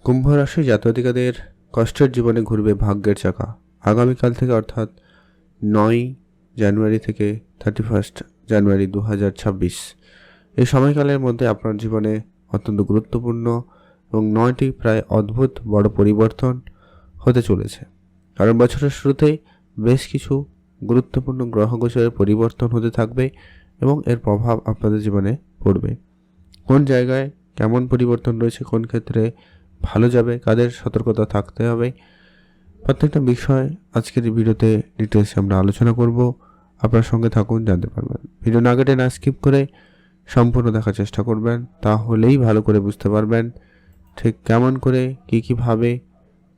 কুম্ভ রাশি জাতকাদের কষ্টের জীবনে ঘুরবে ভাগ্যের চাকা। আগামীকাল থেকে অর্থাৎ 9 জানুয়ারি থেকে 31 জানুয়ারি 2026 এই সময়কালের মধ্যে আপনার জীবনে অত্যন্ত গুরুত্বপূর্ণ এবং 9টি প্রায় অদ্ভুত বড় পরিবর্তন হতে চলেছে। কারণ বছরের শুরুতেই বেশ কিছু গুরুত্বপূর্ণ গ্রহগোচরের পরিবর্তন হতে থাকবে এবং এর প্রভাব আপনাদের জীবনে পড়বে। কোন জায়গায় কেমন পরিবর্তন রয়েছে, কোন ক্ষেত্রে ভালো যাবে, কাদের সতর্কতা থাকতে হবে, প্রত্যেকটা বিষয় আজকের এই ভিডিওতে ডিটেলসে আমরা আলোচনা করব। আপনার সঙ্গে থাকুন, জানতে পারবেন। ভিডিও না কেটে না স্কিপ করে সম্পূর্ণ দেখার চেষ্টা করবেন, তাহলেই ভালো করে বুঝতে পারবেন ঠিক কেমন করে কীভাবে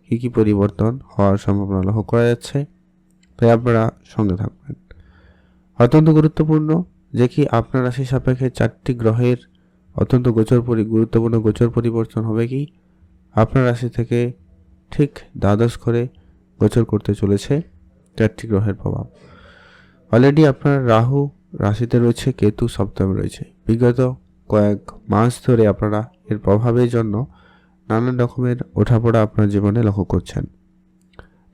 কী পরিবর্তন হওয়ার সম্ভাবনা লক্ষ্য করা যাচ্ছে। তাই আপনারা সঙ্গে থাকবেন। অত্যন্ত গুরুত্বপূর্ণ যে কি আপনার রাশি সাপেক্ষে 4টি গ্রহের অত্যন্ত গুরুত্বপূর্ণ গোচর পরিবর্তন হবে কি আপনার রাশি থেকে ঠিক দ্বাদশ করে গোচর করতে চলেছে 4টি গ্রহের প্রভাব। অলরেডি আপনার রাহু রাশিতে রয়েছে, কেতু সপ্তমে রয়েছে। বিগত কয়েক মাস ধরে আপনারা এর প্রভাবের জন্য নানান রকমের ওঠাপড়া আপনার জীবনে লক্ষ্য করছেন।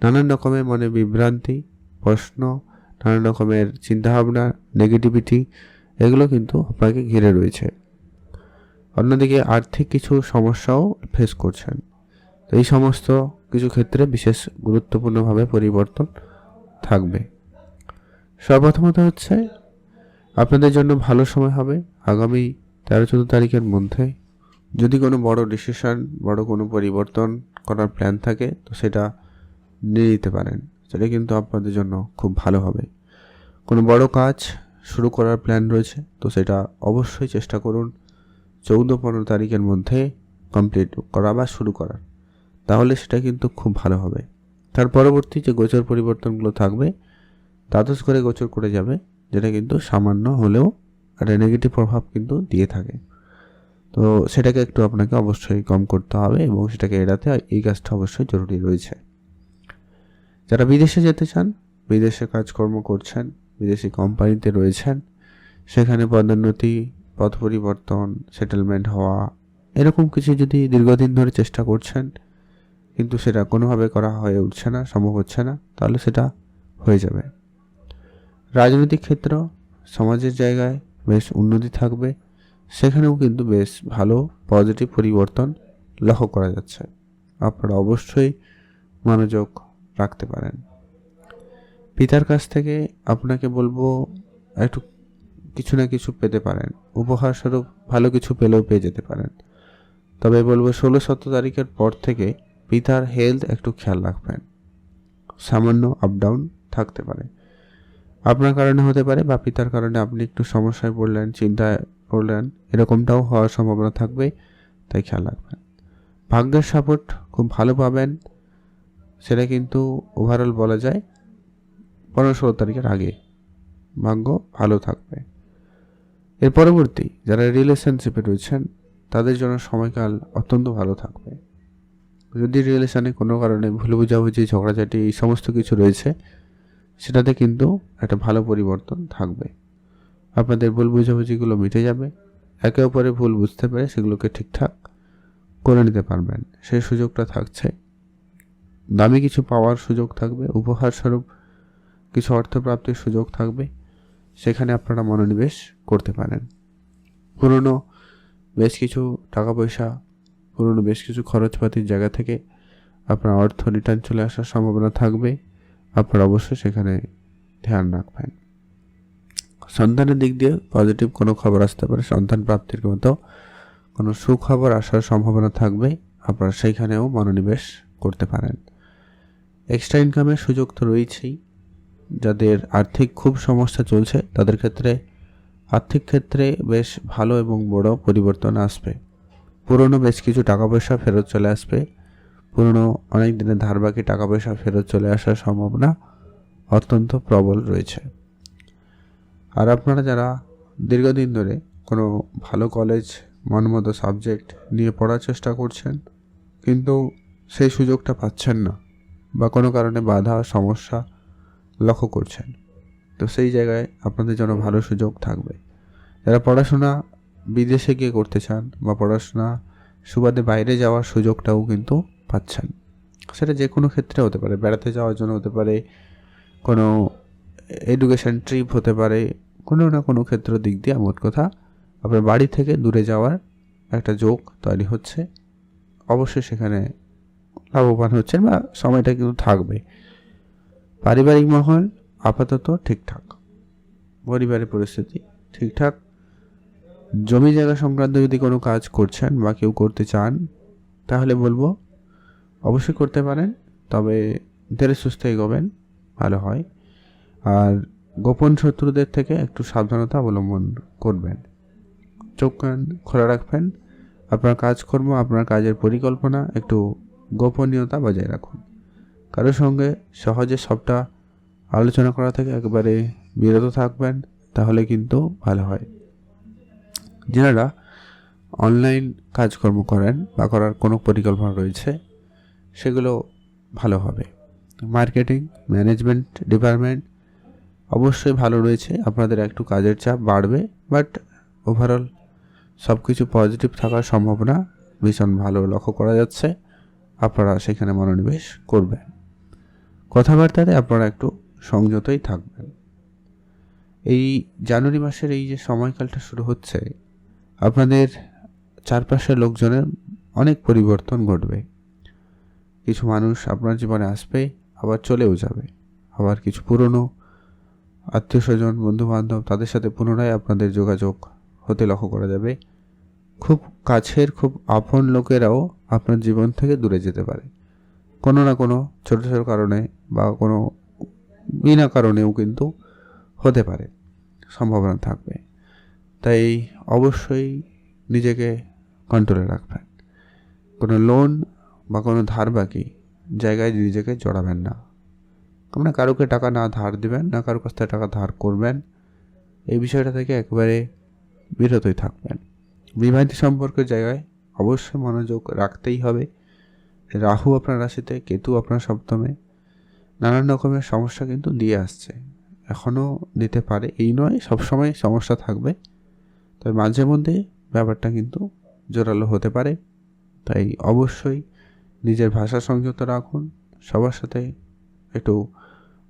নানান রকমের মনে বিভ্রান্তি, প্রশ্ন, নানান রকমের চিন্তাভাবনা, নেগেটিভিটি, এগুলো কিন্তু আপনাকে ঘিরে রয়েছে। অন্যদিকে আর্থিক কিছু সমস্যাও ফেস করছেন। তো এই সমস্ত কিছু ক্ষেত্রে বিশেষ গুরুত্বপূর্ণভাবে পরিবর্তন থাকবে। সর্বপ্রথমত হচ্ছে আপনাদের জন্য ভালো সময় হবে আগামী 13-14 তারিখের মধ্যে। যদি কোনো বড় ডিসিশন, বড় কোনো পরিবর্তন করার প্ল্যান থাকে তো সেটা নিয়ে নিতে পারেন। সেটা কিন্তু আপনাদের জন্য খুব ভালো হবে। কোনো বড় কাজ শুরু করার প্ল্যান রয়েছে তো সেটা অবশ্যই চেষ্টা করুন 14-15 তারিখের মধ্যে কমপ্লিট করা বা শুরু করার, তাহলে সেটা কিন্তু খুব ভালো হবে। তার পরবর্তী যে গোচর পরিবর্তনগুলো থাকবে দ্বাদশ করে গোচর করে যাবে, যেটা কিন্তু সামান্য হলেও একটা নেগেটিভ প্রভাব কিন্তু দিয়ে থাকে। তো সেটাকে একটু আপনাকে অবশ্যই কম করতে হবে এবং সেটাকে এড়াতে এই কাজটা অবশ্যই জরুরি রয়েছে। যারা বিদেশে যেতে চান, বিদেশে কাজকর্ম করছেন, বিদেশি কোম্পানিতে রয়েছেন, সেখানে পদোন্নতি, পথ পরিবর্তন, সেটেলমেন্ট হওয়া, এরকম কিছু যদি দীর্ঘদিন ধরে চেষ্টা করছেন কিন্তু সেটা কোনোভাবে করা হয়ে উঠছে না, সম্ভব হচ্ছে না, তাহলে সেটা হয়ে যাবে। রাজনৈতিক ক্ষেত্র, সমাজের জায়গায় বেশ উন্নতি থাকবে, সেখানেও কিন্তু বেশ ভালো পজিটিভ পরিবর্তন লক্ষ্য করা যাচ্ছে। আপনারা অবশ্যই মনোযোগ রাখতে পারেন। পিতার কাছ থেকে আপনাকে বলবো একটু কিছু না কিছু পেতে পারেন, উপহার স্বরূপ ভালো কিছু পেলেও পেয়ে যেতে পারেন। তবে বলবো 16-17 তারিখের পর থেকে পিতার হেলথ একটু খেয়াল রাখবেন। সামান্য আপ ডাউন থাকতে পারে, আপনার কারণে হতে পারে বা পিতার কারণে আপনি একটু সমস্যায় পড়লেন, চিন্তায় পড়লেন, এরকমটাও হওয়ার সম্ভাবনা থাকবে, তাই খেয়াল রাখবেন। ভাগ্যের সাপোর্ট খুব ভালো পাবেন, সেটা কিন্তু ওভারঅল বলা যায় 15-16 তারিখের আগে ভাগ্য ভালো থাকবে। এর পরবর্তী যারা রিলেশনশিপে রয়েছেন তাদের জন্য সময়কাল অত্যন্ত ভালো থাকবে। যদি রিলেশনে কোনো কারণে ভুল বোঝাবুঝি, ঝগড়াঝাটি এই সমস্ত কিছু রয়েছে, সেটাতে কিন্তু একটা ভালো পরিবর্তন থাকবে। আপনাদের ভুল বোঝাবুঝিগুলো মিটে যাবে, একে অপরে ভুল বুঝতে পেরে সেগুলোকে ঠিকঠাক করে নিতে পারবেন, সেই সুযোগটা থাকছে। দামি কিছু পাওয়ার সুযোগ থাকবে, উপহার স্বরূপ কিছু অর্থপ্রাপ্তির সুযোগ থাকবে, সেখানে আপনারা মনোনিবেশ করতে পারেন। পুরনো বেশ কিছু টাকা পয়সা, পুরনো বেশ কিছু খরচপাতির জায়গা থেকে আপনার অর্থ রিটার্ন চলে আসার সম্ভাবনা থাকবে, আপনারা অবশ্যই সেখানে ধ্যান রাখবেন। সন্তানের দিক দিয়ে পজিটিভ কোনো খবর আসতে পারে, সন্তান প্রাপ্তির মতো কোনো সুখবর আসার সম্ভাবনা থাকবে, আপনারা সেইখানেও মনোনিবেশ করতে পারেন। এক্সট্রা ইনকামের সুযোগ তো রয়েছেই। যাদের আর্থিক খুব সমস্যা চলছে তাদের ক্ষেত্রে আর্থিক ক্ষেত্রে বেশ ভালো এবং বড় পরিবর্তন আসবে। পুরনো বেশ কিছু টাকা পয়সা ফেরত চলে আসবে, পুরনো অনেক দিনের ধার বাকি টাকা পয়সা ফেরত চলে আসার সম্ভাবনা অত্যন্ত প্রবল রয়েছে। আর আপনারা যারা দীর্ঘদিন ধরে কোনো ভালো কলেজ, মনমতো সাবজেক্ট নিয়ে পড়ার চেষ্টা করছেন কিন্তু সেই সুযোগটা পাচ্ছেন না বা কোনো কারণে বাধা, সমস্যা লক্ষ্য করছেন, তো সেই জায়গায় আপনাদের জন্য ভালো সুযোগ থাকবে। যারা পড়াশোনা বিদেশে গিয়ে করতে চান বা পড়াশোনা সুবাদে বাইরে যাওয়ার সুযোগটাও কিন্তু পাচ্ছেন। সেটা যে কোনো ক্ষেত্রে হতে পারে, বেড়াতে যাওয়ার জন্য হতে পারে, কোনো এডুকেশন ট্রিপ হতে পারে, কোনো না কোনো ক্ষেত্র দিক দিয়ে মোট কথা আপনার বাড়ি থেকে দূরে যাওয়ার একটা যোগ তৈরি হচ্ছে। অবশ্যই সেখানে লাভবান হচ্ছেন বা সময়টা কিন্তু থাকবে। পারিবারিক মহল আপাতত ঠিকঠাক, পরিবারের পরিস্থিতি ঠিকঠাক। জমি জায়গা সংক্রান্ত যদি কোনো কাজ করছেন বা কেউ করতে চান তাহলে বলবো অবশ্যই করতে পারেন, তবে ধীরে সুস্থে এগোবেন, ভালো হয়। আর গোপন শত্রুদের থেকে একটু সাবধানতা অবলম্বন করবেন, চোখ কান খোলা রাখবেন। আপনার কাজকর্ম, আপনার কাজের পরিকল্পনা একটু গোপনীয়তা বজায় রাখুন। কারোর সঙ্গে সহজে সবটা আলোচনা করা থেকে একেবারে বিরত থাকবেন, তাহলে কিন্তু ভালো হয়। যারা অনলাইন কাজকর্ম করেন বা করার কোনো পরিকল্পনা রয়েছে সেগুলো ভালো হবে। মার্কেটিং, ম্যানেজমেন্ট ডিপার্টমেন্ট অবশ্যই ভালো রয়েছে, আপনাদের একটু কাজের চাপ বাড়বে, বাট ওভারঅল সব কিছু পজিটিভ থাকার সম্ভাবনা ভীষণ ভালো লক্ষ্য করা যাচ্ছে। আপনারা সেখানে মনোনিবেশ করবেন। কথাবার্তাতে আপনারা একটু সংযতই থাকবেন। এই জানুয়ারি মাসের এই যে সময়কালটা শুরু হচ্ছে, আপনাদের চারপাশের লোকজনের অনেক পরিবর্তন ঘটবে। কিছু মানুষ আপনার জীবনে আসবে, আবার চলেও যাবে। আবার কিছু পুরনো আত্মীয় স্বজন, বন্ধুবান্ধব, তাদের সাথে পুনরায় আপনাদের যোগাযোগ হতে লক্ষ্য করা যাবে। খুব কাছের, খুব আপন লোকেরাও আপনার জীবন থেকে দূরে যেতে পারে, কোনো না কোনো ছোটো ছোটো কারণে বা কোনো বিনা কারণেও কিন্তু হতে পারে, সম্ভাবনা থাকবে। তাই অবশ্যই নিজেকে কন্ট্রোলে রাখবেন। কোনো লোন বা কোনো ধার বাকি জায়গায় নিজেকে জড়াবেন না। আপনার কারোকে টাকা না ধার দিবেন, না কারোর কাছ থেকে টাকা ধার করবেন, এই বিষয়টা থেকে একেবারে বিরতই থাকবেন। বিবাহিত সম্পর্কের জায়গায় অবশ্যই মনোযোগ রাখতেই হবে। রাহু আপনার রাশিতে, কেতু আপনার সপ্তমে, নানান রকমের সমস্যা কিন্তু দিয়ে আসছে, এখনও দিতে পারে, এই নয় সবসময় সমস্যা থাকবে, তবে মাঝে মধ্যে ব্যাপারটা কিন্তু জোরালো হতে পারে। তাই অবশ্যই নিজের ভাষা সংযত রাখুন, সবার সাথে একটু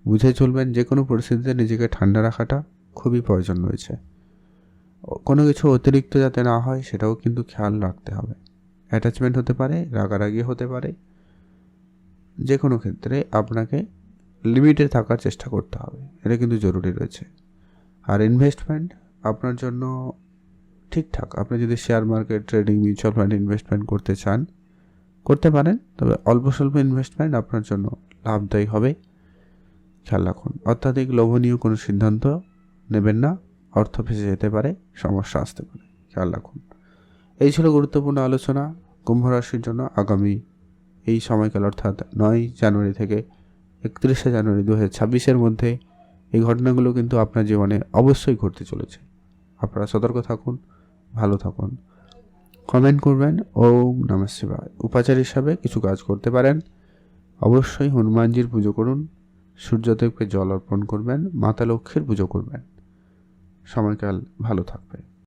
বুঝে চলবেন। যে কোনো পরিস্থিতিতে নিজেকে ঠান্ডা রাখাটা খুবই প্রয়োজন রয়েছে। কোনো কিছু অতিরিক্ত যাতে না হয় সেটাও কিন্তু খেয়াল রাখতে হবে। অ্যাটাচমেন্ট হতে পারে, রাগারাগি হতে পারে, যে কোনো ক্ষেত্রে আপনাকে লিমিটে থাকার চেষ্টা করতে হবে, এটা কিন্তু জরুরি রয়েছে। আর ইনভেস্টমেন্ট আপনার জন্য ঠিকঠাক। আপনি যদি share market, trading, mutual fund investment করতে চান করতে পারেন, তবে অল্প স্বল্প ইনভেস্টমেন্ট আপনার জন্য লাভদায়ী হবে, খেয়াল রাখুন। অত্যাধিক লোভনীয় কোনো সিদ্ধান্ত নেবেন না, অর্থ ফেসে যেতে পারে, সমস্যা আসতে পারে, খেয়াল রাখুন। এই ছিল গুরুত্বপূর্ণ আলোচনা কুম্ভ রাশির জন্য আগামী এই সময়কাল, অর্থাৎ 9 জানুয়ারি থেকে 31শে জানুয়ারি 2026-এর মধ্যে। এই ঘটনাগুলো কিন্তু আপনার জীবনে অবশ্যই ঘটতে চলেছে। আপনারা সতর্ক থাকুন, ভালো থাকুন। কমেন্ট করবেন। ওম নমঃ শিবায়। উপাচার হিসাবে কিছু কাজ করতে পারেন। অবশ্যই হনুমানজির পুজো করুন, সূর্যদেবকে জল অর্পণ করবেন, মাতা লক্ষ্মীর পুজো করবেন। সময়কাল ভালো থাকবে।